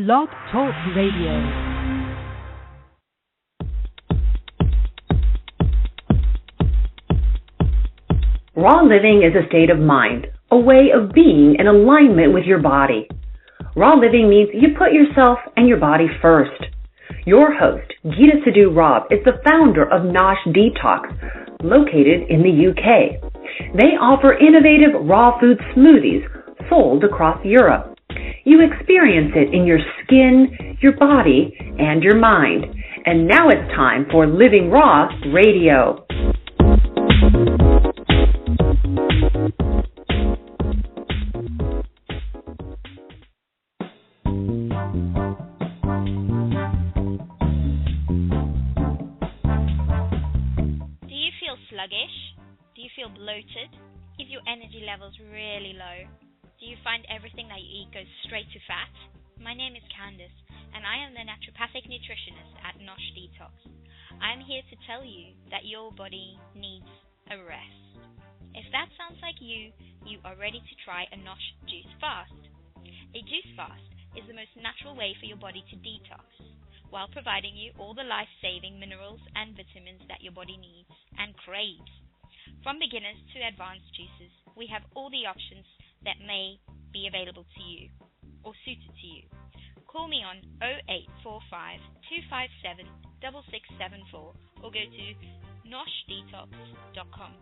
Blog Talk Radio. Raw living is a state of mind, a way of being in alignment with your body. Raw living means you put yourself and your body first. Your host, Geeta Sidhu-Robb, is the founder of Nosh Detox, located in the UK. They offer innovative raw food smoothies sold across Europe. You experience it in your skin, your body, and your mind. And now it's time for Living Raw Radio. Do you feel sluggish? Do you feel bloated? Is your energy levels really low? Do you find everything that you eat goes straight to fat? My name is Candice, and I am the naturopathic nutritionist at Nosh Detox. I am here to tell you that your body needs a rest. If that sounds like you are ready to try a Nosh juice fast. A juice fast is the most natural way for your body to detox, while providing you all the life-saving minerals and vitamins that your body needs and craves. From beginners to advanced juices, we have all the options that may be available to you or suited to you. Call me on 0845 257 6674 or go to noshdetox.com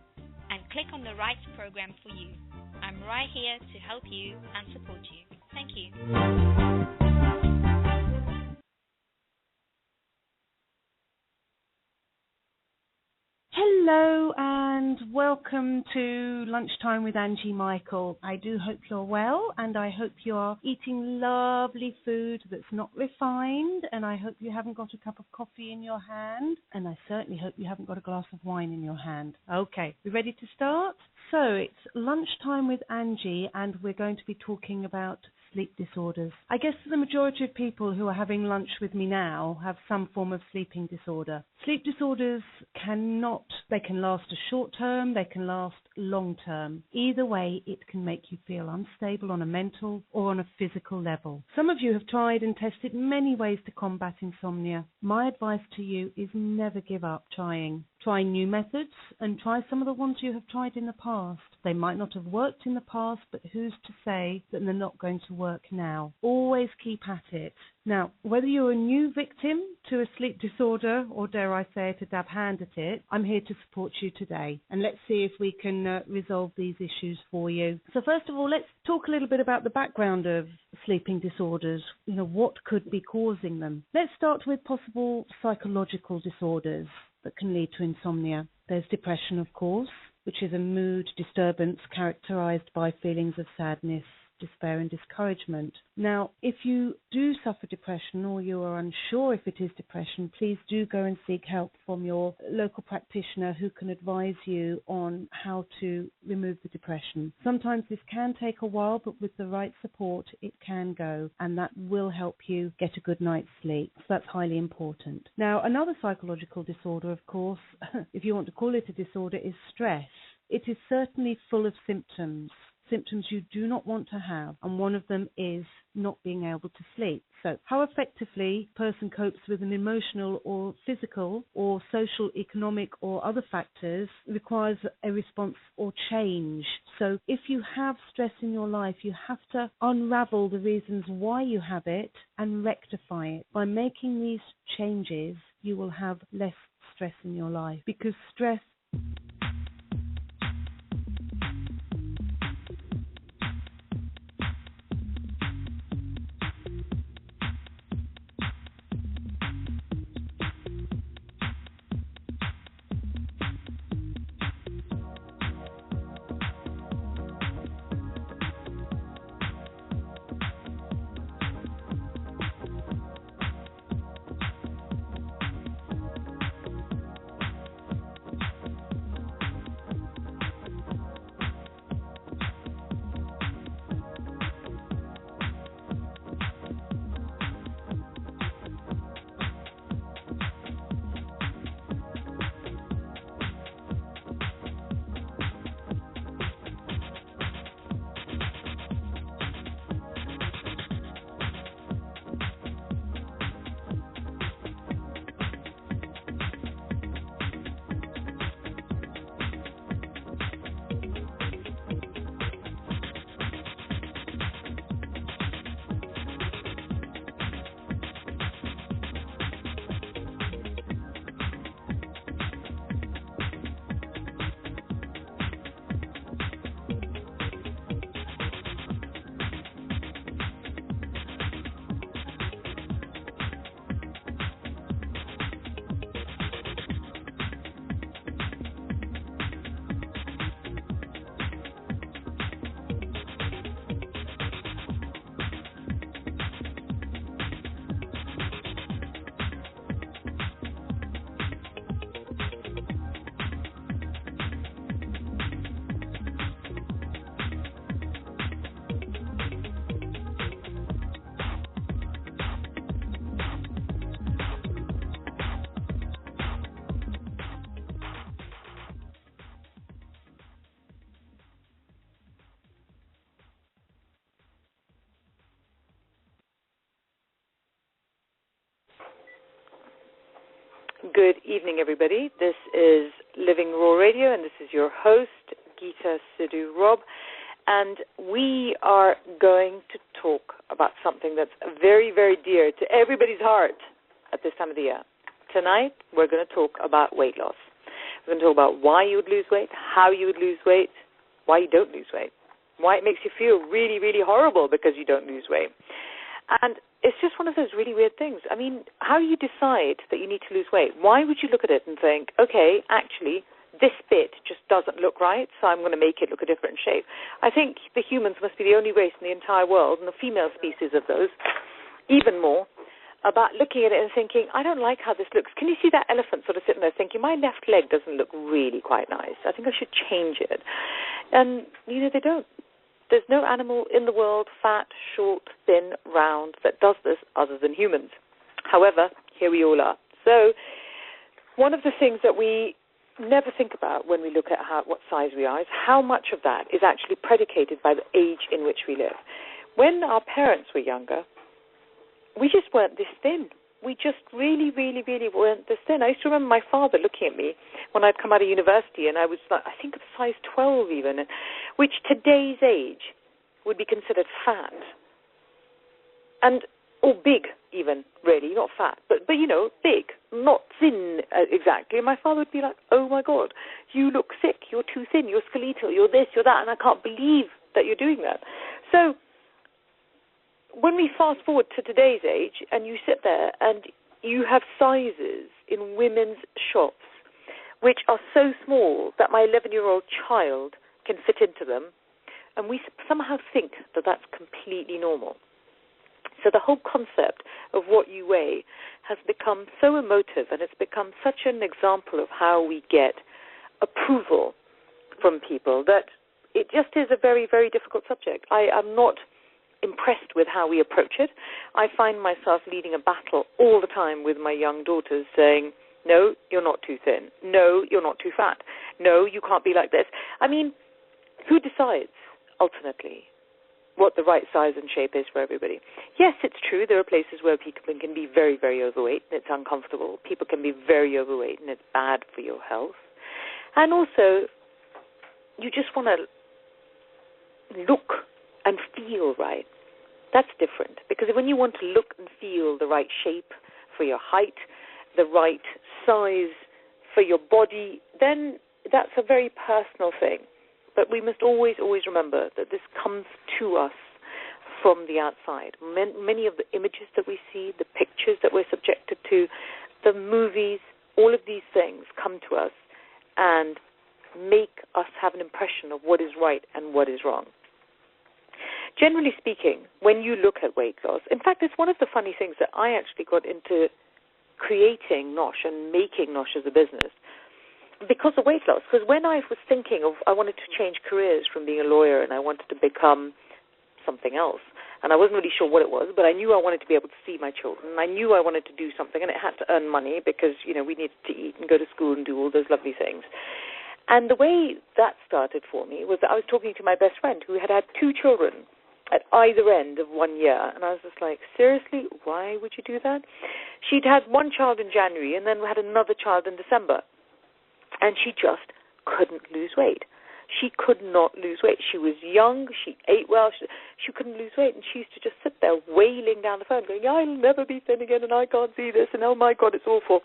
and click on the right program for you. I'm right here to help you and support you. Thank you. Hello and welcome to Lunchtime with Angie Michael. I do hope you're well, and I hope you're eating lovely food that's not refined, and I hope you haven't got a cup of coffee in your hand, and I certainly hope you haven't got a glass of wine in your hand. Okay, we ready to start? So it's Lunchtime with Angie, and we're going to be talking about sleep disorders. I guess the majority of people who are having lunch with me now have some form of sleeping disorder. Sleep disorders they can last a short term, they can last long term. Either way, it can make you feel unstable on a mental or on a physical level. Some of you have tried and tested many ways to combat insomnia. My advice to you is never give up trying. Try new methods and try some of the ones you have tried in the past. They might not have worked in the past, but who's to say that they're not going to work now? Always keep at it. Now, whether you're a new victim to a sleep disorder or, dare I say it, a dab hand at it, I'm here to support you today. And let's see if we can resolve these issues for you. So first of all, let's talk a little bit about the background of sleeping disorders. What could be causing them? Let's start with possible psychological disorders that can lead to insomnia. There's depression, of course, which is a mood disturbance characterized by feelings of sadness, despair and discouragement. Now, if you do suffer depression or you are unsure if it is depression, please do go and seek help from your local practitioner who can advise you on how to remove the depression. Sometimes this can take a while, but with the right support, it can go, and that will help you get a good night's sleep. So that's highly important. Now, another psychological disorder, of course, if you want to call it a disorder, is stress. It is certainly full of symptoms you do not want to have, and one of them is not being able to sleep. So how effectively a person copes with an emotional or physical or social, economic or other factors requires a response or change. So if you have stress in your life, you have to unravel the reasons why you have it and rectify it. By making these changes, you will have less stress in your life, because stress Good evening, everybody. This is Living Raw Radio, and this is your host, Geeta Sidhu-Robb. And we are going to talk about something that's very, very dear to everybody's heart at this time of the year. Tonight, we're going to talk about weight loss. We're going to talk about why you would lose weight, how you would lose weight, why you don't lose weight, why it makes you feel really, really horrible because you don't lose weight. And it's just one of those really weird things. I mean, how do you decide that you need to lose weight? Why would you look at it and think, okay, actually, this bit just doesn't look right, so I'm going to make it look a different shape? I think the humans must be the only race in the entire world, and the female species of those, even more, about looking at it and thinking, I don't like how this looks. Can you see that elephant sort of sitting there thinking, my left leg doesn't look really quite nice. I think I should change it. And, you know, they don't. There's no animal in the world, fat, short, thin, round, that does this other than humans. However, here we all are. So one of the things that we never think about when we look at what size we are is how much of that is actually predicated by the age in which we live. When our parents were younger, we just weren't this thin. We just really, really, really weren't this thin. I used to remember my father looking at me when I'd come out of university, and I was, like, I think, of size 12 even, which today's age would be considered fat. Or big even, really, not fat, but you know, big, not thin exactly. And my father would be like, oh my God, you look sick, you're too thin, you're skeletal, you're this, you're that, and I can't believe that you're doing that. So when we fast forward to today's age and you sit there and you have sizes in women's shops which are so small that my 11-year-old child can fit into them, and we somehow think that that's completely normal. So the whole concept of what you weigh has become so emotive, and it's become such an example of how we get approval from people that it just is a very, very difficult subject. I am not impressed with how we approach it. I find myself leading a battle all the time with my young daughters saying, no, you're not too thin. No, you're not too fat. No, you can't be like this. I mean, who decides ultimately what the right size and shape is for everybody? Yes, it's true. There are places where people can be very, very overweight and it's uncomfortable. People can be very overweight and it's bad for your health. And also, you just want to look and feel right. That's different, because when you want to look and feel the right shape for your height, the right size for your body, then that's a very personal thing. But we must always, always remember that this comes to us from the outside. Many of the images that we see, the pictures that we're subjected to, the movies, all of these things come to us and make us have an impression of what is right and what is wrong. Generally speaking, when you look at weight loss, in fact, it's one of the funny things that I actually got into creating Nosh and making Nosh as a business because of weight loss. Because when I was thinking of, I wanted to change careers from being a lawyer and I wanted to become something else, and I wasn't really sure what it was, but I knew I wanted to be able to see my children, and I knew I wanted to do something, and it had to earn money because, you know, we needed to eat and go to school and do all those lovely things. And the way that started for me was that I was talking to my best friend who had 2 children at either end of 1 year. And I was just like, seriously, why would you do that? She'd had 1 child in January and then had another child in December. And she just couldn't lose weight. She could not lose weight. She was young. She ate well. She couldn't lose weight. And she used to just sit there wailing down the phone going, I'll never be thin again and I can't see this and oh my God, it's awful.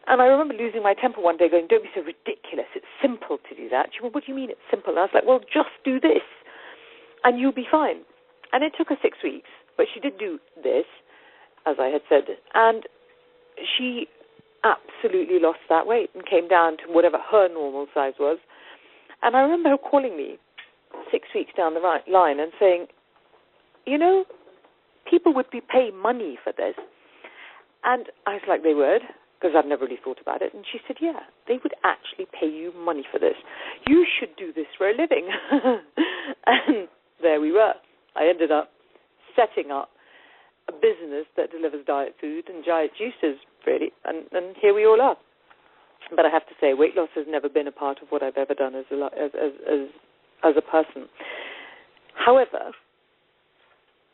And I remember losing my temper one day going, don't be so ridiculous. It's simple to do that. She went, what do you mean it's simple? And I was like, well, just do this and you'll be fine. And it took her 6 weeks, but she did do this, as I had said, and she absolutely lost that weight and came down to whatever her normal size was. And I remember her calling me 6 weeks down the line and saying, you know, people would be paying money for this. And I was like, they would, because I've never really thought about it. And she said, yeah, they would actually pay you money for this. You should do this for a living. And there we were. I ended up setting up a business that delivers diet food and diet juices, really, and here we all are. But I have to say, weight loss has never been a part of what I've ever done as a person. However,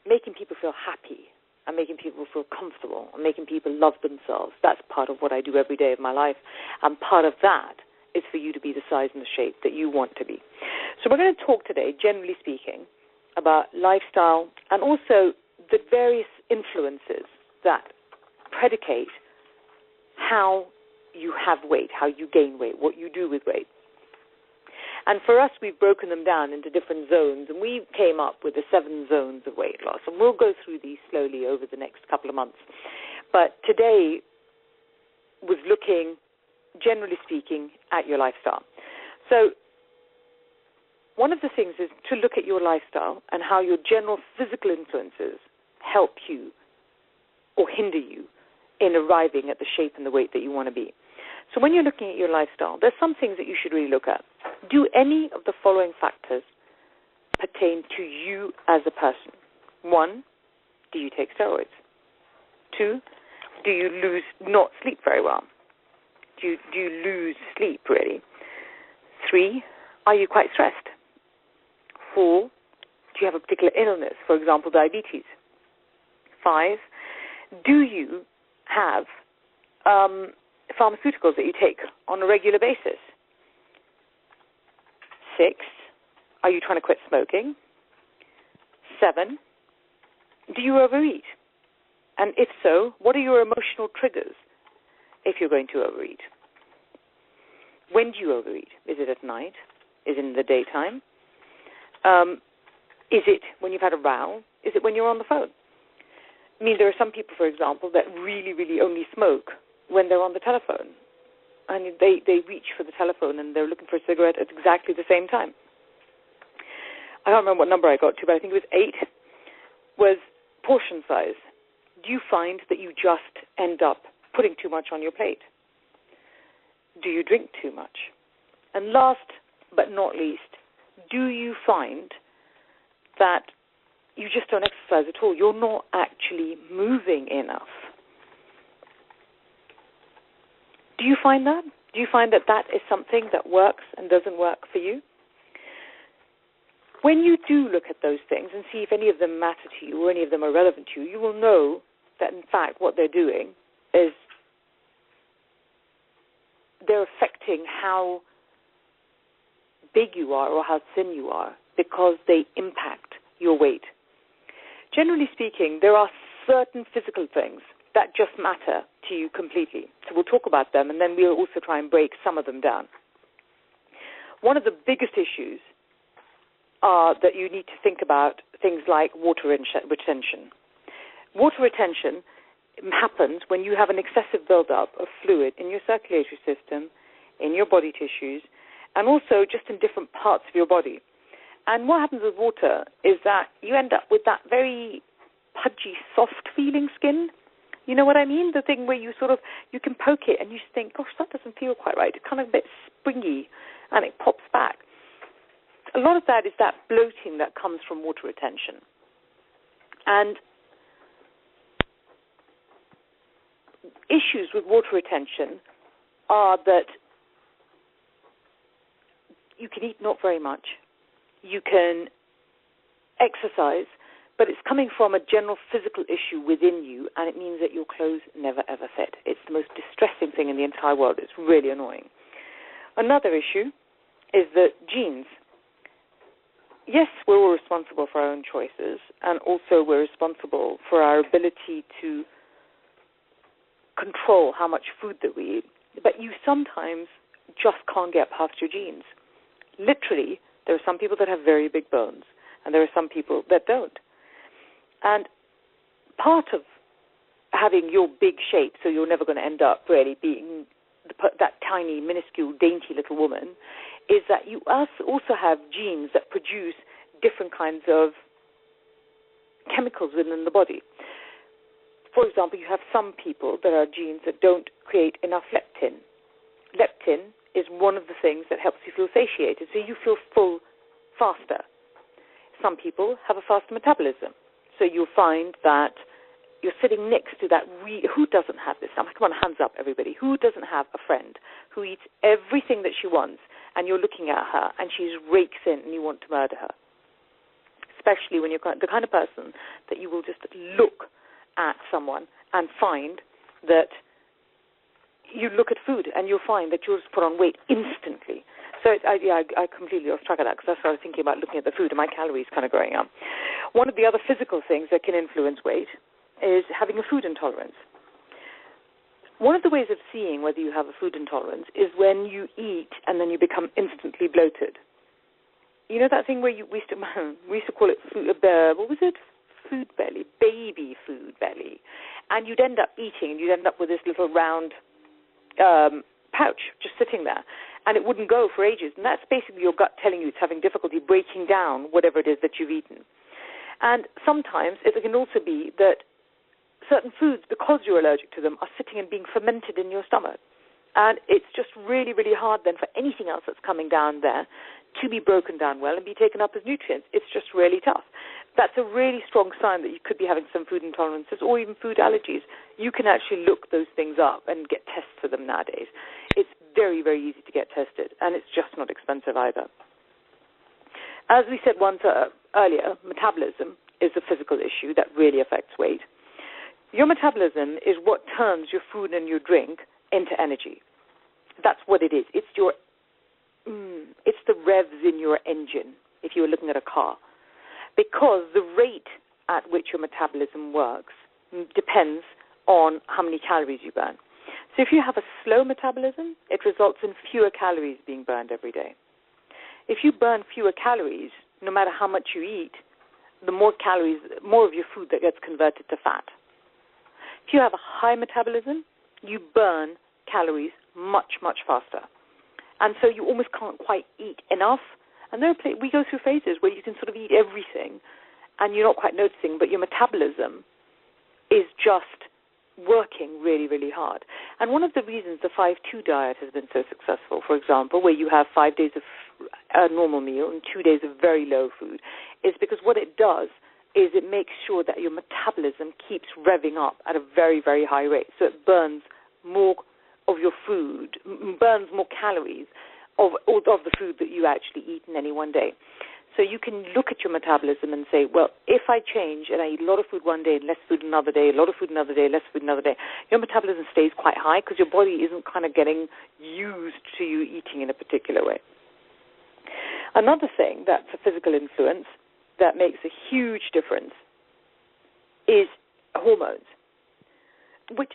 making people feel happy and making people feel comfortable and making people love themselves. That's part of what I do every day of my life. And part of that is for you to be the size and the shape that you want to be. So we're going to talk today, generally speaking, about lifestyle and also the various influences that predicate how you have weight, how you gain weight, what you do with weight. And for us, we've broken them down into different zones, and we came up with the 7 zones of weight loss. And we'll go through these slowly over the next couple of months. But today was looking, generally speaking, at your lifestyle. So one of the things is to look at your lifestyle and how your general physical influences help you or hinder you in arriving at the shape and the weight that you want to be. So when you're looking at your lifestyle, there's some things that you should really look at. Do any of the following factors pertain to you as a person? 1, do you take steroids? 2, do you not sleep very well? Do you lose sleep, really? 3, are you quite stressed? 4, do you have a particular illness, for example, diabetes? 5, do you have pharmaceuticals that you take on a regular basis? 6, are you trying to quit smoking? 7, do you overeat? And if so, what are your emotional triggers if you're going to overeat? When do you overeat? Is it at night? Is it in the daytime? Is it when you've had a row? Is it when you're on the phone? I mean, there are some people, for example, that really, really only smoke when they're on the telephone. And they reach for the telephone and they're looking for a cigarette at exactly the same time. I don't remember what number I got to, but I think it was 8, was portion size. Do you find that you just end up putting too much on your plate? Do you drink too much? And last but not least, do you find that you just don't exercise at all? You're not actually moving enough. Do you find that? Do you find that that is something that works and doesn't work for you? When you do look at those things and see if any of them matter to you or any of them are relevant to you, you will know that, in fact, what they're doing is they're affecting how big you are or how thin you are because they impact your weight. Generally speaking, there are certain physical things that just matter to you completely. So we'll talk about them, and then we'll also try and break some of them down. One of the biggest issues are that you need to think about things like water retention. Water retention happens when you have an excessive buildup of fluid in your circulatory system, in your body tissues, and also just in different parts of your body. And what happens with water is that you end up with that very pudgy, soft-feeling skin. You know what I mean? The thing where you you can poke it and you think, gosh, that doesn't feel quite right. It's kind of a bit springy and it pops back. A lot of that is that bloating that comes from water retention. And issues with water retention are that you can eat not very much. You can exercise, but it's coming from a general physical issue within you, and it means that your clothes never, ever fit. It's the most distressing thing in the entire world. It's really annoying. Another issue is that genes. Yes, we're all responsible for our own choices, and also we're responsible for our ability to control how much food that we eat, but you sometimes just can't get past your genes. Literally, there are some people that have very big bones, and there are some people that don't. And part of having your big shape, so you're never going to end up really being that tiny, minuscule, dainty little woman, is that you also have genes that produce different kinds of chemicals within the body. For example, you have some people that are genes that don't create enough leptin. Leptin is one of the things that helps you feel satiated, so you feel full faster. Some people have a faster metabolism, so you'll find that you're sitting next to that. Who doesn't have this? Come on, hands up, everybody. Who doesn't have a friend who eats everything that she wants, and you're looking at her, and she rakes in, and you want to murder her? Especially when you're the kind of person that you will just look someone and find that you look at food and you'll find that you'll just put on weight instantly. So I completely lost track of that because I started thinking about looking at the food and my calories kind of going up. One of the other physical things that can influence weight is having a food intolerance. One of the ways of seeing whether you have a food intolerance is when you eat and then you become instantly bloated. You know that thing where we used to call it food, what was it? Food belly, baby food belly. And you'd end up eating and you'd end up with this little round pouch just sitting there. And it wouldn't go for ages. And that's basically your gut telling you it's having difficulty breaking down whatever it is that you've eaten. And sometimes it can also be that certain foods, because you're allergic to them, are sitting and being fermented in your stomach. And it's just really, really hard then for anything else that's coming down there to be broken down well and be taken up as nutrients. It's just really tough. That's a really strong sign that you could be having some food intolerances or even food allergies. You can actually look those things up and get tests for them nowadays. It's very, very easy to get tested, and it's just not expensive either. As we said once earlier, metabolism is a physical issue that really affects weight. Your metabolism is what turns your food and your drink into energy. That's what it is. It's the revs in your engine, if you were looking at a car. Because the rate at which your metabolism works depends on how many calories you burn. So if you have a slow metabolism, it results in fewer calories being burned every day. If you burn fewer calories, no matter how much you eat, the more calories, more of your food that gets converted to fat. If you have a high metabolism, you burn calories much, much faster. And so you almost can't quite eat enough. And we go through phases where you can sort of eat everything and you're not quite noticing, but your metabolism is just working really, really hard. And one of the reasons the 5-2 diet has been so successful, for example, where you have 5 days of a normal meal and 2 days of very low food, is because what it does is it makes sure that your metabolism keeps revving up at a very, very high rate. So it burns more of your food, burns more calories of the food that you actually eat in any one day. So you can look at your metabolism and say, well, if I change and I eat a lot of food one day and less food another day, a lot of food another day, less food another day, your metabolism stays quite high because your body isn't kind of getting used to you eating in a particular way. Another thing that's a physical influence that makes a huge difference is hormones.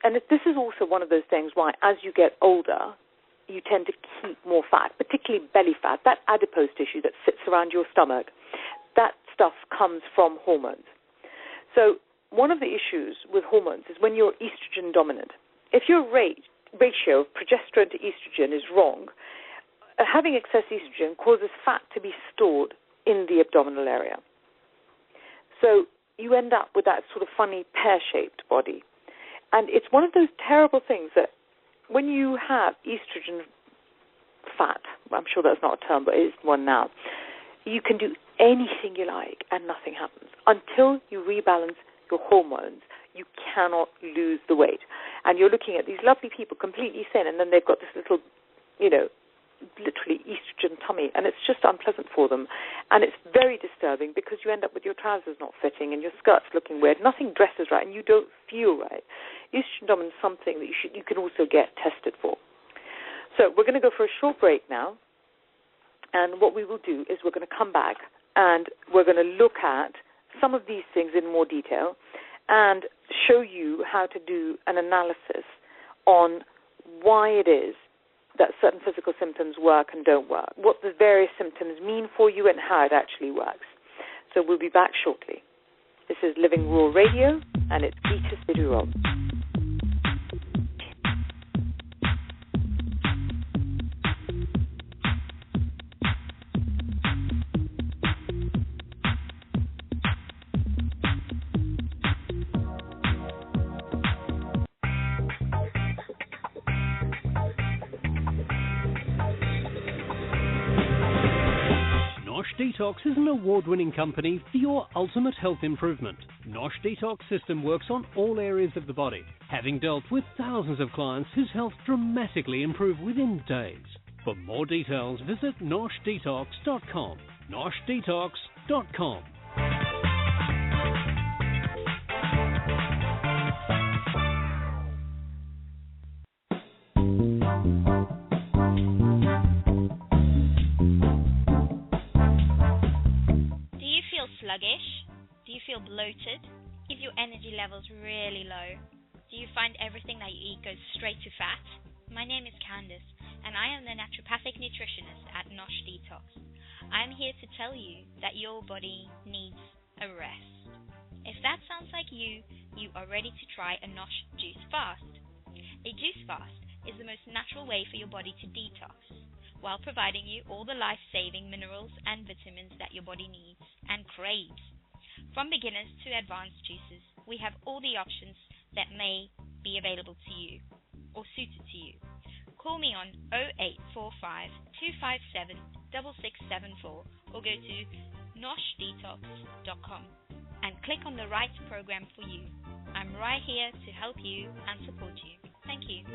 And this is also one of those things why, as you get older, you tend to keep more fat, particularly belly fat, that adipose tissue that sits around your stomach. That stuff comes from hormones. So one of the issues with hormones is when you're estrogen dominant. If your ratio of progesterone to estrogen is wrong, having excess estrogen causes fat to be stored in the abdominal area. So you end up with that sort of funny pear-shaped body. And it's one of those terrible things that when you have estrogen fat, I'm sure that's not a term, but it is one now, you can do anything you like and nothing happens. Until you rebalance your hormones, you cannot lose the weight. And you're looking at these lovely people completely thin, and then they've got this little, literally estrogen tummy, and it's just unpleasant for them. And it's very disturbing because you end up with your trousers not fitting and your skirts looking weird. Nothing dresses right, and you don't feel right. Estrogen dominance is something that you can also get tested for. So we're going to go for a short break now, and what we will do is we're going to come back and we're going to look at some of these things in more detail and show you how to do an analysis on why it is that certain physical symptoms work and don't work, what the various symptoms mean for you and how it actually works. So we'll be back shortly. This is Living Raw Radio, and it's Geeta Sidhu-Robb. Detox is an award-winning company for your ultimate health improvement. Nosh Detox system works on all areas of the body, having dealt with thousands of clients whose health dramatically improved within days. For more details, visit noshdetox.com. noshdetox.com. bloated? Is your energy levels really low? Do you find everything that you eat goes straight to fat? My name is Candice, and I am the naturopathic nutritionist at Nosh Detox. I am here to tell you that your body needs a rest. If that sounds like you are ready to try a Nosh juice fast. A juice fast is the most natural way for your body to detox, while providing you all the life-saving minerals and vitamins that your body needs and craves. From beginners to advanced juices, we have all the options that may be available to you or suited to you. Call me on 0845 257 6674 or go to noshdetox.com and click on the right program for you. I'm right here to help you and support you. Thank you.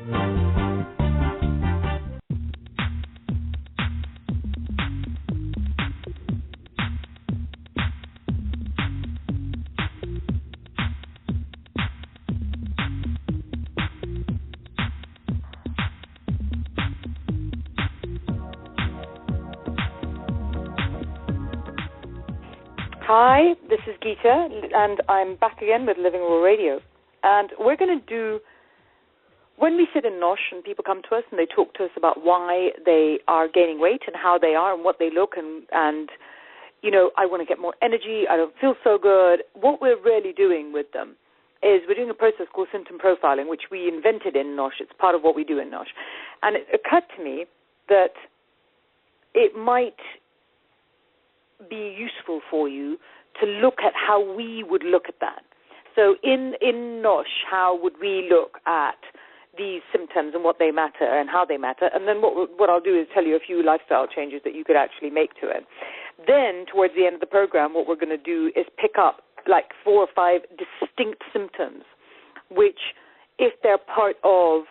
Hi, this is Geeta, and I'm back again with Living Raw Radio. And we're going to do, when we sit in Nosh and people come to us and they talk to us about why they are gaining weight and how they are and what they look and you know, I want to get more energy, I don't feel so good. What we're really doing with them is we're doing a process called symptom profiling, which we invented in Nosh. It's part of what we do in Nosh. And it occurred to me that it might be useful for you to look at how we would look at that. So in Nosh, how would we look at these symptoms and what they matter and how they matter? And then what I'll do is tell you a few lifestyle changes that you could actually make to it. Then towards the end of the program, what we're going to do is pick up like 4 or 5 distinct symptoms, which if they're part of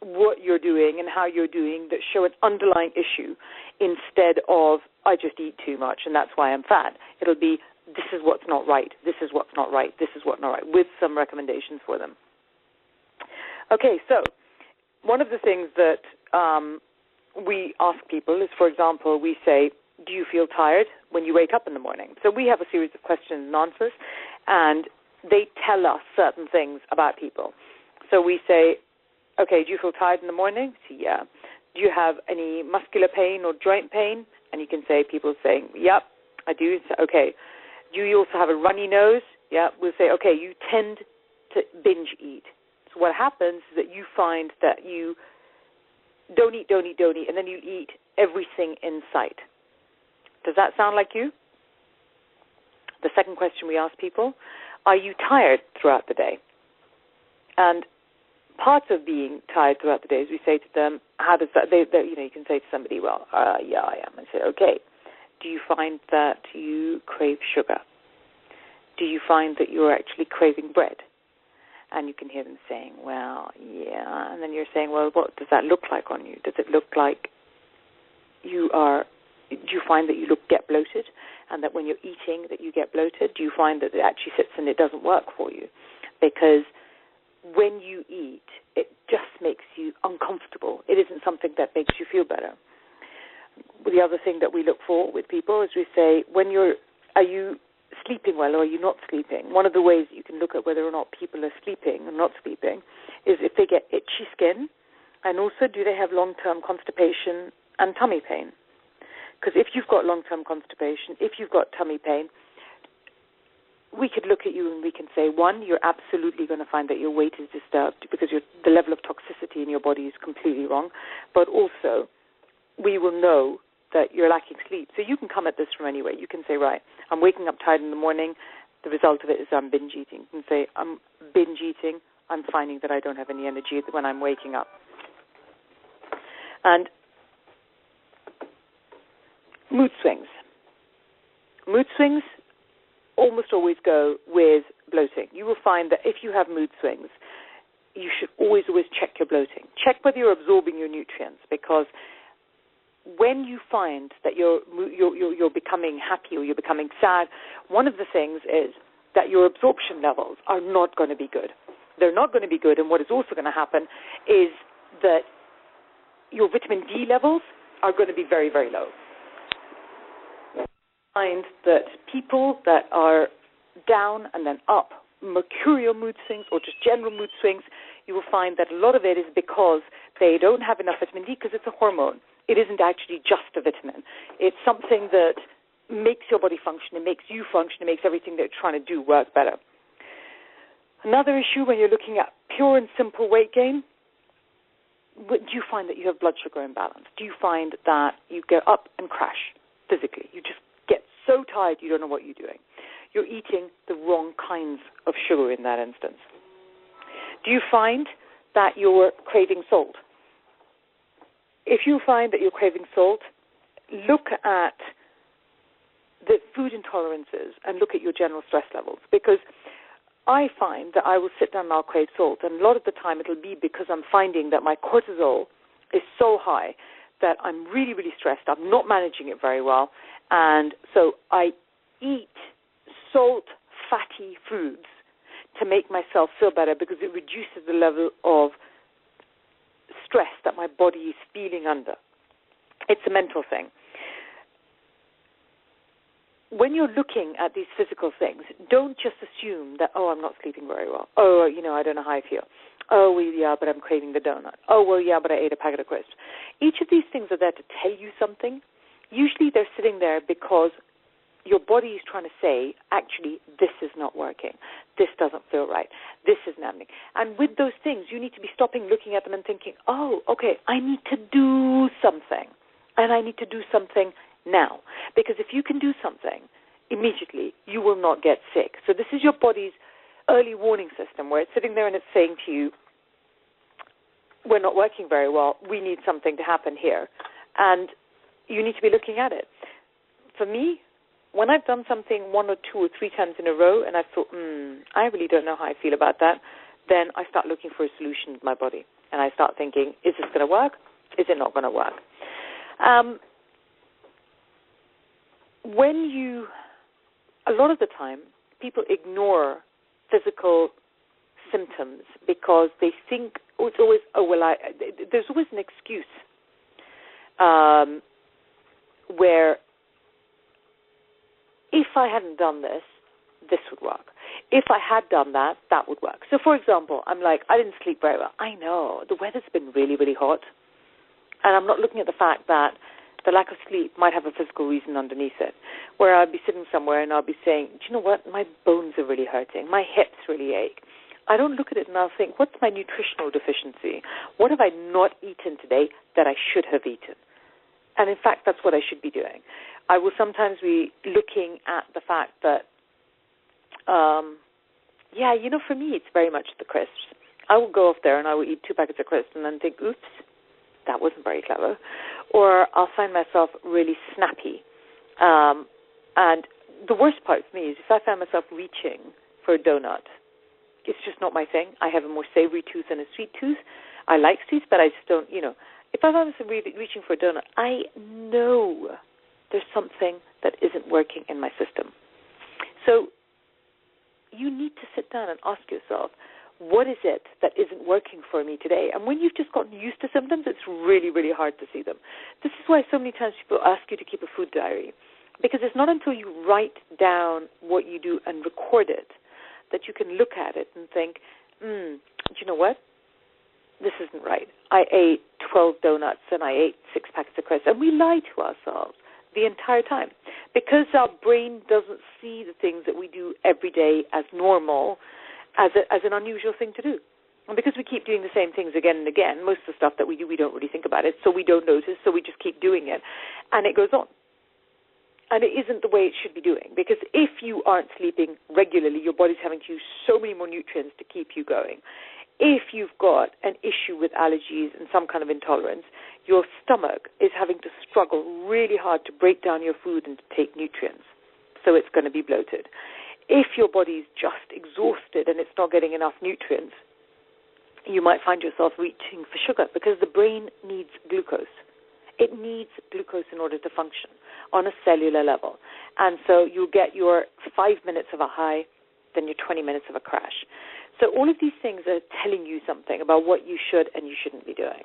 what you're doing and how you're doing, that show an underlying issue instead of I just eat too much and that's why I'm fat. It'll be this is what's not right, this is what's not right, this is what's not right, with some recommendations for them. Okay, so one of the things that we ask people is, for example, we say, do you feel tired when you wake up in the morning? So we have a series of questions and answers, and they tell us certain things about people. So we say, okay, do you feel tired in the morning? So, yeah. Do you have any muscular pain or joint pain? And you can say, people saying, yep, I do. So, okay. Do you also have a runny nose? Yeah. We'll say, okay, you tend to binge eat. So what happens is that you find that you don't eat, and then you eat everything in sight. Does that sound like you? The second question we ask people, are you tired throughout the day? And part of being tired throughout the day is we say to them, how does that, you can say to somebody, well, yeah, I am. And say, okay, do you find that you crave sugar? Do you find that you're actually craving bread? And you can hear them saying, well, yeah. And then you're saying, well, what does that look like on you? Does it look like do you find that you get bloated, and that when you're eating that you get bloated? Do you find that it actually sits and it doesn't work for you? Because when you eat, it just makes you uncomfortable. It isn't something that makes you feel better. The other thing that we look for with people is we say, are you sleeping well or are you not sleeping? One of the ways you can look at whether or not people are sleeping or not sleeping is if they get itchy skin, and also do they have long-term constipation and tummy pain. Because if you've got long-term constipation, if you've got tummy pain, we could look at you and we can say, one, you're absolutely going to find that your weight is disturbed because the level of toxicity in your body is completely wrong. But also, we will know that you're lacking sleep. So you can come at this from anywhere. You can say, right, I'm waking up tired in the morning. The result of it is I'm binge eating. You can say, I'm binge eating. I'm finding that I don't have any energy when I'm waking up. And mood swings. Mood swings almost always go with bloating. You will find that if you have mood swings, you should always check your bloating. Check whether you're absorbing your nutrients, because when you find that you're becoming happy or you're becoming sad, one of the things is that your absorption levels are not going to be good. They're not going to be good, and what is also going to happen is that your vitamin D levels are going to be very, very low. Find that people that are down and then up, mercurial mood swings or just general mood swings, you will find that a lot of it is because they don't have enough vitamin D because it's a hormone. It isn't actually just a vitamin. It's something that makes your body function, it makes you function, it makes everything that you're trying to do work better. Another issue when you're looking at pure and simple weight gain, do you find that you have blood sugar imbalance? Do you find that you go up and crash physically? You just get so tired you don't know what you're doing. You're eating the wrong kinds of sugar in that instance. Do you find that you're craving salt? If you find that you're craving salt, look at the food intolerances and look at your general stress levels, because I find that I will sit down and I'll crave salt, and a lot of the time it'll be because I'm finding that my cortisol is so high that I'm really, really stressed. I'm not managing it very well, and so I eat salt, fatty foods to make myself feel better because it reduces the level of stress that my body is feeling under. It's a mental thing. When you're looking at these physical things, don't just assume that, I'm not sleeping very well. I don't know how I feel. Well, yeah, but I'm craving the donut. Well, yeah, but I ate a packet of crisps. Each of these things are there to tell you something. Usually they're sitting there because your body is trying to say, actually, this is not working. This doesn't feel right. This isn't happening. And with those things, you need to be stopping, looking at them and thinking, okay, I need to do something. And I need to do something now. Because if you can do something immediately, you will not get sick. So this is your body's early warning system where it's sitting there and it's saying to you, we're not working very well. We need something to happen here. And you need to be looking at it. For me, when I've done something 1 or 2 or 3 times in a row and I thought, I really don't know how I feel about that, then I start looking for a solution with my body. And I start thinking, is this going to work? Is it not going to work? A lot of the time, people ignore physical symptoms because they think, it's always, there's always an excuse where if I hadn't done this, this would work. If I had done that, that would work. So, for example, I'm like, I didn't sleep very well. I know, the weather's been really, really hot. And I'm not looking at the fact that the lack of sleep might have a physical reason underneath it, where I'll be sitting somewhere and I'll be saying, do you know what, my bones are really hurting, my hips really ache. I don't look at it and I'll think, what's my nutritional deficiency? What have I not eaten today that I should have eaten? And in fact, that's what I should be doing. I will sometimes be looking at the fact that, for me, it's very much the crisps. I will go off there and I will eat 2 packets of crisps and then think, oops, that wasn't very clever. Or I'll find myself really snappy. And the worst part for me is if I find myself reaching for a donut, it's just not my thing. I have a more savory tooth than a sweet tooth. I like sweets, but I just don't, If I find myself reaching for a donut, I know there's something that isn't working in my system. So you need to sit down and ask yourself, what is it that isn't working for me today? And when you've just gotten used to symptoms, it's really, really hard to see them. This is why so many times people ask you to keep a food diary, because it's not until you write down what you do and record it that you can look at it and think, do you know what? This isn't right. I ate 12 donuts and I ate 6 packets of crisps. And we lie to ourselves the entire time because our brain doesn't see the things that we do every day as normal, as an unusual thing to do. And because we keep doing the same things again and again, most of the stuff that we do, we don't really think about it, so we don't notice, so we just keep doing it. And it goes on. And it isn't the way it should be doing, because if you aren't sleeping regularly, your body's having to use so many more nutrients to keep you going. If you've got an issue with allergies and some kind of intolerance, your stomach is having to struggle really hard to break down your food and to take nutrients, so it's going to be bloated. If your body's just exhausted and it's not getting enough nutrients, you might find yourself reaching for sugar because the brain needs glucose. It needs glucose in order to function on a cellular level. And so you'll get your 5 minutes of a high, then your 20 minutes of a crash. So all of these things are telling you something about what you should and you shouldn't be doing.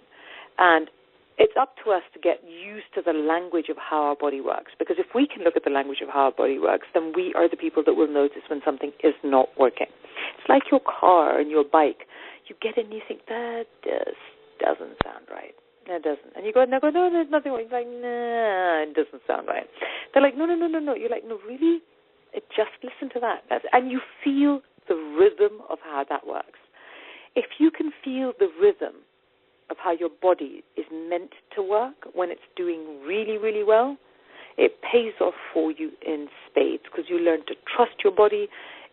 And it's up to us to get used to the language of how our body works. Because if we can look at the language of how our body works, then we are the people that will notice when something is not working. It's like your car and your bike. You get in and you think, that just doesn't sound right. That doesn't. And you go, no, there's nothing wrong. You're like, nah, it doesn't sound right. They're like, no. You're like, no, really? Just listen to that. And you feel the rhythm of how that works. If you can feel the rhythm of how your body is meant to work when it's doing really, really well, it pays off for you in spades because you learn to trust your body.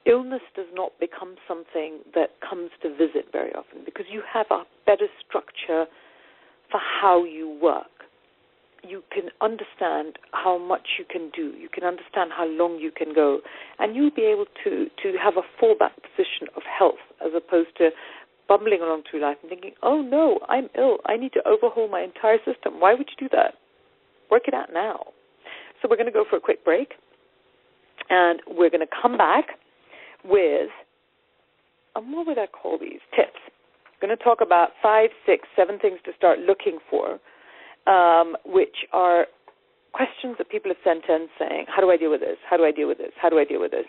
Illness does not become something that comes to visit very often because you have a better structure for how you work. You can understand how much you can do. You can understand how long you can go. And you'll be able to have a fallback position of health as opposed to bumbling along through life and thinking, oh, no, I'm ill. I need to overhaul my entire system. Why would you do that? Work it out now. So we're going to go for a quick break. And we're going to come back with, what would I call these? Tips. I'm going to talk about 5, 6, 7 things to start looking for, which are questions that people have sent in saying, how do I deal with this? How do I deal with this? How do I deal with this?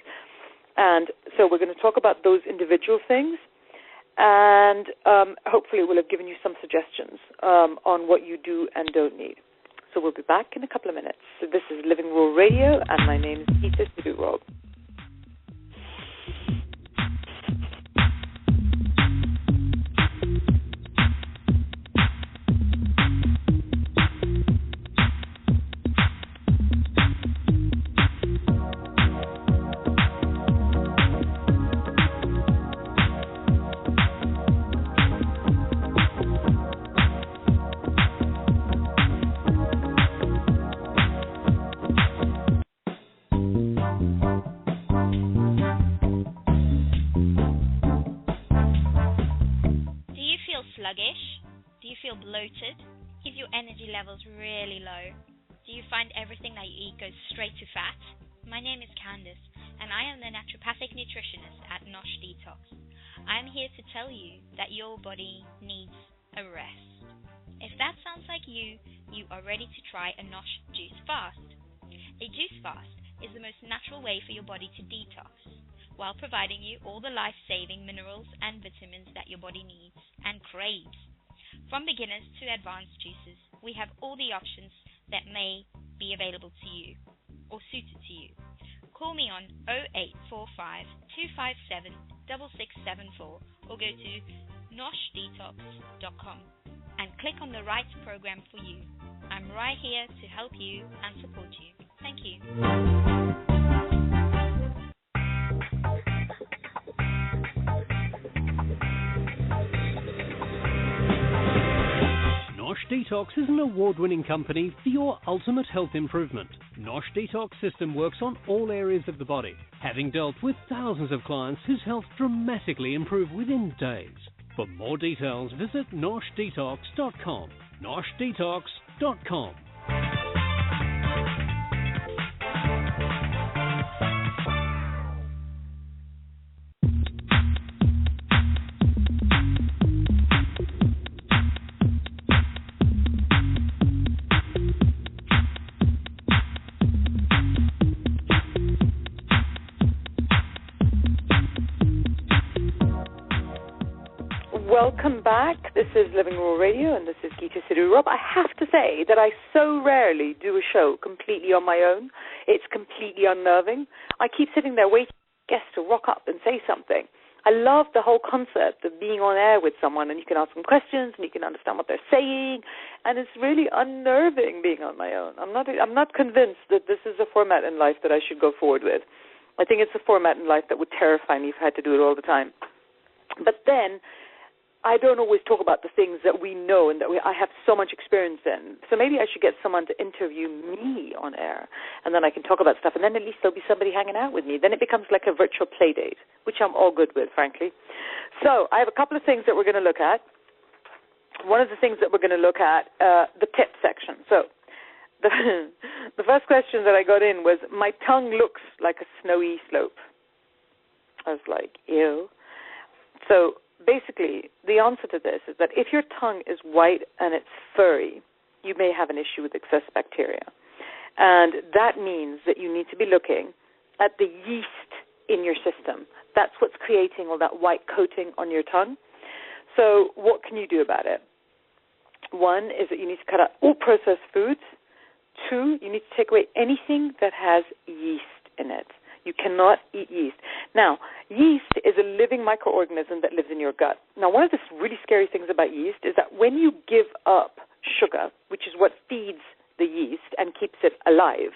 And so we're going to talk about those individual things, and hopefully we'll have given you some suggestions on what you do and don't need. So we'll be back in a couple of minutes. So this is Living Raw Radio, and my name is Geeta Sidhu-Robb. Bloated? Is your energy levels really low? Do you find everything that you eat goes straight to fat? My name is Candice, and I am the naturopathic nutritionist at Nosh Detox. I am here to tell you that your body needs a rest. If that sounds like you are ready to try a Nosh juice fast. A juice fast is the most natural way for your body to detox, while providing you all the life-saving minerals and vitamins that your body needs and craves. From beginners to advanced juices, we have all the options that may be available to you or suited to you. Call me on 0845 257 6674 or go to noshdetox.com and click on the right program for you. I'm right here to help you and support you. Thank you. Nosh Detox is an award-winning company for your ultimate health improvement. Nosh Detox system works on all areas of the body, having dealt with thousands of clients whose health dramatically improved within days. For more details, visit noshdetox.com. noshdetox.com. Welcome back. This is Living Raw Radio, and this is Geeta Sidhu-Robb. I have to say that I so rarely do a show completely on my own. It's completely unnerving. I keep sitting there waiting for guests to rock up and say something. I love the whole concept of being on air with someone, and you can ask them questions, and you can understand what they're saying, and it's really unnerving being on my own. I'm not convinced that this is a format in life that I should go forward with. I think it's a format in life that would terrify me if I had to do it all the time. But then I don't always talk about the things that we know and that I have so much experience in. So maybe I should get someone to interview me on air, and then I can talk about stuff, and then at least there'll be somebody hanging out with me. Then it becomes like a virtual play date, which I'm all good with, frankly. So I have a couple of things that we're going to look at. One of the things that we're going to look at, the tip section. So the first question that I got in was, my tongue looks like a snowy slope. I was like, ew. So basically, the answer to this is that if your tongue is white and it's furry, you may have an issue with excess bacteria. And that means that you need to be looking at the yeast in your system. That's what's creating all that white coating on your tongue. So what can you do about it? One is that you need to cut out all processed foods. Two, you need to take away anything that has yeast in it. You cannot eat yeast. Now, yeast is a living microorganism that lives in your gut. Now, one of the really scary things about yeast is that when you give up sugar, which is what feeds the yeast and keeps it alive,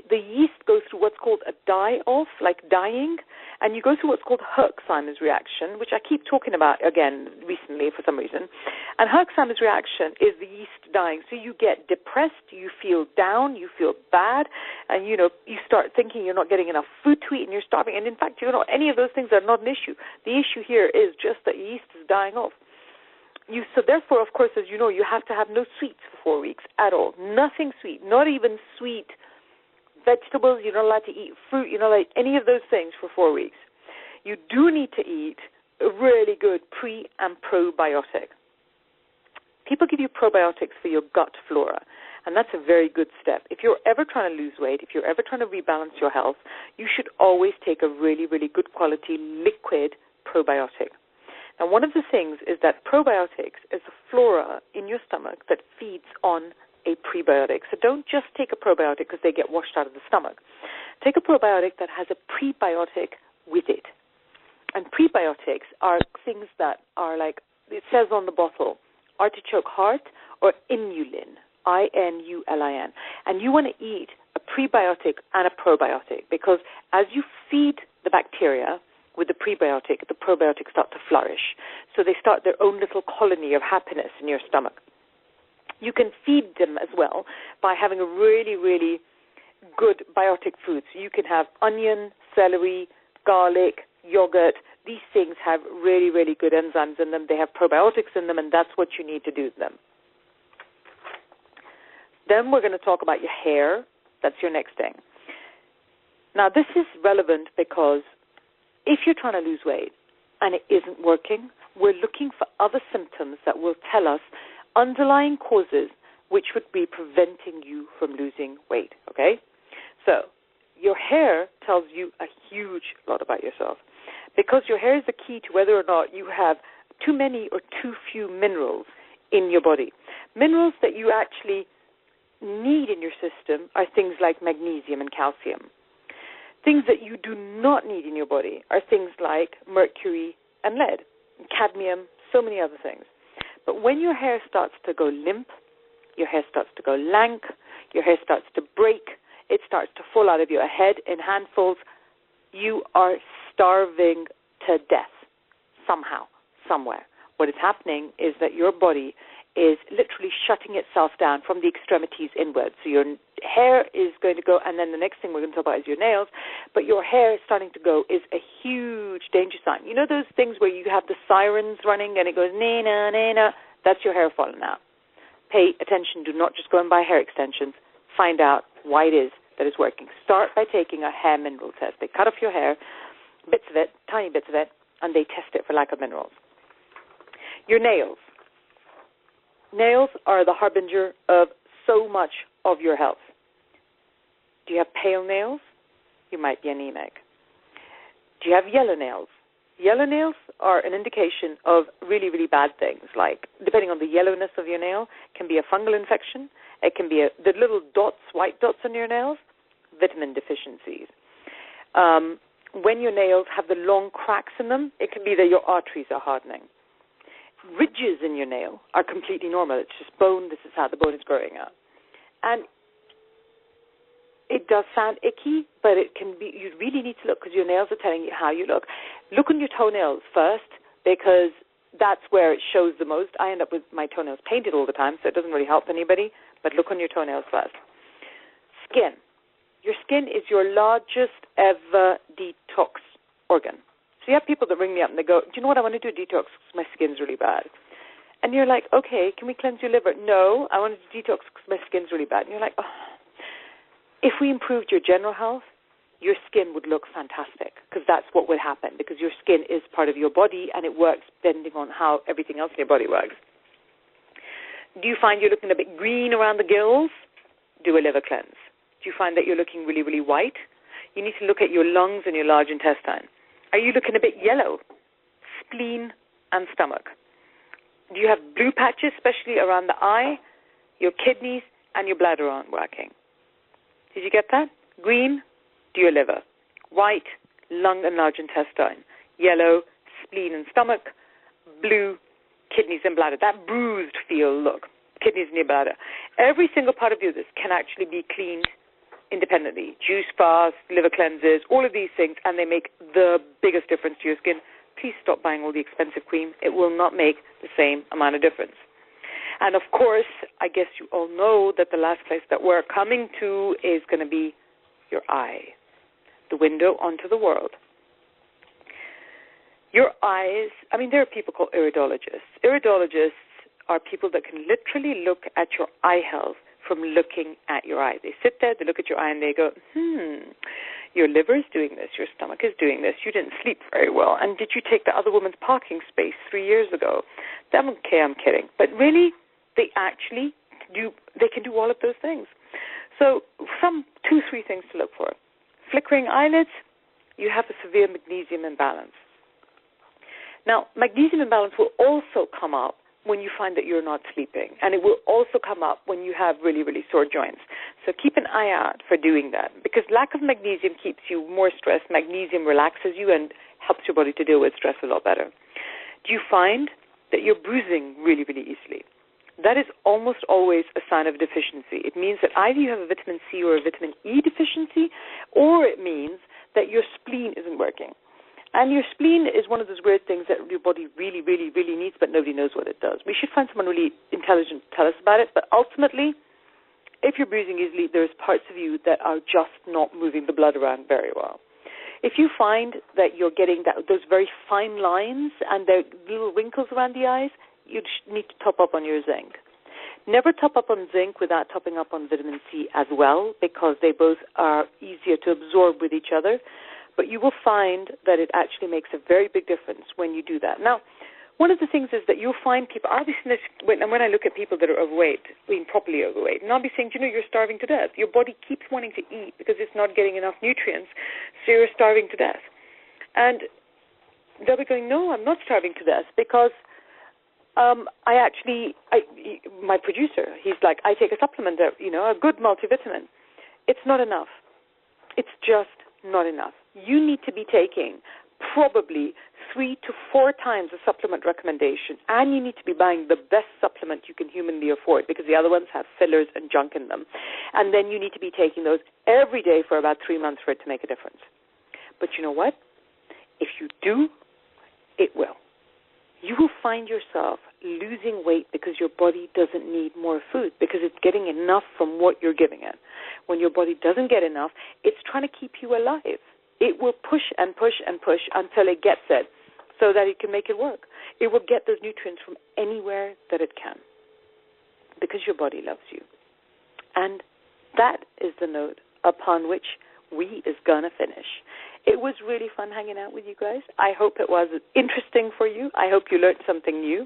the yeast goes through what's called a die-off, like dying, and you go through what's called Herxheimer's reaction, which I keep talking about again recently for some reason. And Herxheimer's reaction is the yeast dying. So you get depressed, you feel down, you feel bad, and you start thinking you're not getting enough food to eat and you're starving. And in fact, any of those things are not an issue. The issue here is just that yeast is dying off. So therefore, of course, as you know, you have to have no sweets for 4 weeks at all. Nothing sweet, not even sweet vegetables. You're not allowed to eat fruit. You're not allowed any of those things for 4 weeks. You do need to eat a really good pre- and probiotic. People give you probiotics for your gut flora, and that's a very good step. If you're ever trying to lose weight, if you're ever trying to rebalance your health, you should always take a really, really good quality liquid probiotic. Now, one of the things is that probiotics is a flora in your stomach that feeds on a prebiotic. So don't just take a probiotic because they get washed out of the stomach. Take a probiotic that has a prebiotic with it. And prebiotics are things that are like, it says on the bottle, artichoke heart or inulin, I-N-U-L-I-N. And you want to eat a prebiotic and a probiotic because as you feed the bacteria with the prebiotic, the probiotics start to flourish. So they start their own little colony of happiness in your stomach. You can feed them as well by having a really, really good biotic food. So you can have onion, celery, garlic, yogurt. These things have really, really good enzymes in them. They have probiotics in them, and that's what you need to do to them. Then we're going to talk about your hair. That's your next thing. Now, this is relevant because if you're trying to lose weight and it isn't working, we're looking for other symptoms that will tell us underlying causes which would be preventing you from losing weight, okay? So your hair tells you a huge lot about yourself because your hair is the key to whether or not you have too many or too few minerals in your body. Minerals that you actually need in your system are things like magnesium and calcium. Things that you do not need in your body are things like mercury and lead, cadmium, so many other things. But when your hair starts to go limp, your hair starts to go lank, your hair starts to break, it starts to fall out of your head in handfuls, you are starving to death somehow, somewhere. What is happening is that your body is literally shutting itself down from the extremities inward. So your hair is going to go, and then the next thing we're going to talk about is your nails, but your hair is starting to go is a huge danger sign. You know those things where you have the sirens running and it goes, na-na, na-na? That's your hair falling out. Pay attention. Do not just go and buy hair extensions. Find out why it is that it's working. Start by taking a hair mineral test. They cut off your hair, bits of it, tiny bits of it, and they test it for lack of minerals. Your nails. Nails are the harbinger of so much of your health. Do you have pale nails? You might be anemic. Do you have yellow nails? Yellow nails are an indication of really, really bad things, like, depending on the yellowness of your nail, can be a fungal infection. It can be the little dots, white dots on your nails, vitamin deficiencies. When your nails have the long cracks in them, it can be that your arteries are hardening. Ridges in your nail are completely normal. It's just bone. This is how the bone is growing up. And it does sound icky, but it can be. You really need to look because your nails are telling you how you look. Look on your toenails first because that's where it shows the most. I end up with my toenails painted all the time, so it doesn't really help anybody, but look on your toenails first. Skin. Your skin is your largest ever detox organ. So you have people that ring me up and they go, do you know what, I want to do a detox because my skin's really bad. And you're like, okay, can we cleanse your liver? No, I want to detox because my skin's really bad. And you're like, oh. If we improved your general health, your skin would look fantastic because that's what would happen because your skin is part of your body and it works depending on how everything else in your body works. Do you find you're looking a bit green around the gills? Do a liver cleanse. Do you find that you're looking really, really white? You need to look at your lungs and your large intestine. Are you looking a bit yellow? Spleen and stomach. Do you have blue patches, especially around the eye, your kidneys, and your bladder aren't working? Did you get that? Green, do your liver. White, lung and large intestine. Yellow, spleen and stomach. Blue, kidneys and bladder. That bruised feel look, kidneys and your bladder. Every single part of you this can actually be cleaned independently. Juice fast, liver cleanses, all of these things, and they make the biggest difference to your skin. Please stop buying all the expensive cream. It will not make the same amount of difference. And of course, I guess you all know that the last place that we're coming to is going to be your eye, the window onto the world. Your eyes, I mean, there are people called iridologists. Iridologists are people that can literally look at your eye health from looking at your eye. They sit there, they look at your eye, and they go, your liver is doing this, your stomach is doing this, you didn't sleep very well, and did you take the other woman's parking space 3 years ago? Okay, I'm kidding. But really, they actually do, they can do all of those things. So 2-3 things to look for. Flickering eyelids, you have a severe magnesium imbalance. Now, magnesium imbalance will also come up when you find that you're not sleeping, and it will also come up when you have really, really sore joints. So keep an eye out for doing that, because lack of magnesium keeps you more stressed. Magnesium relaxes you and helps your body to deal with stress a lot better. Do you find that you're bruising really, really easily? That is almost always a sign of deficiency. It means that either you have a vitamin C or a vitamin E deficiency, or it means that your spleen isn't working. And your spleen is one of those weird things that your body really, really, really needs, but nobody knows what it does. We should find someone really intelligent to tell us about it, but ultimately, if you're bruising easily, there's parts of you that are just not moving the blood around very well. If you find that you're getting those very fine lines and there are little wrinkles around the eyes, you need to top up on your zinc. Never top up on zinc without topping up on vitamin C as well, because they both are easier to absorb with each other. But you will find that it actually makes a very big difference when you do that. Now, one of the things is that you'll find people, I'll be saying this when I look at people that are overweight, being properly overweight, and I'll be saying, you're starving to death. Your body keeps wanting to eat because it's not getting enough nutrients, so you're starving to death. And they'll be going, no, I'm not starving to death, because my producer, he's like, I take a supplement, a good multivitamin. It's not enough. It's just not enough. You need to be taking probably 3 to 4 times the supplement recommendation, and you need to be buying the best supplement you can humanly afford, because the other ones have fillers and junk in them. And then you need to be taking those every day for about 3 months for it to make a difference. But you know what? If you do, it will. You will find yourself losing weight because your body doesn't need more food, because it's getting enough from what you're giving it. When your body doesn't get enough, it's trying to keep you alive. It will push and push and push until it gets it so that it can make it work. It will get those nutrients from anywhere that it can, because your body loves you. And that is the note upon which we is going to finish. It was really fun hanging out with you guys. I hope it was interesting for you. I hope you learned something new.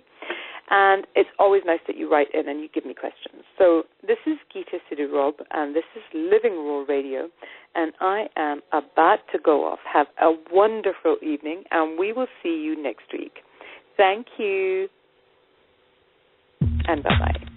And it's always nice that you write in and you give me questions. So this is Geeta Sidhu-Robb, and this is Living Raw Radio, and I am about to go off. Have a wonderful evening, and we will see you next week. Thank you, and bye-bye.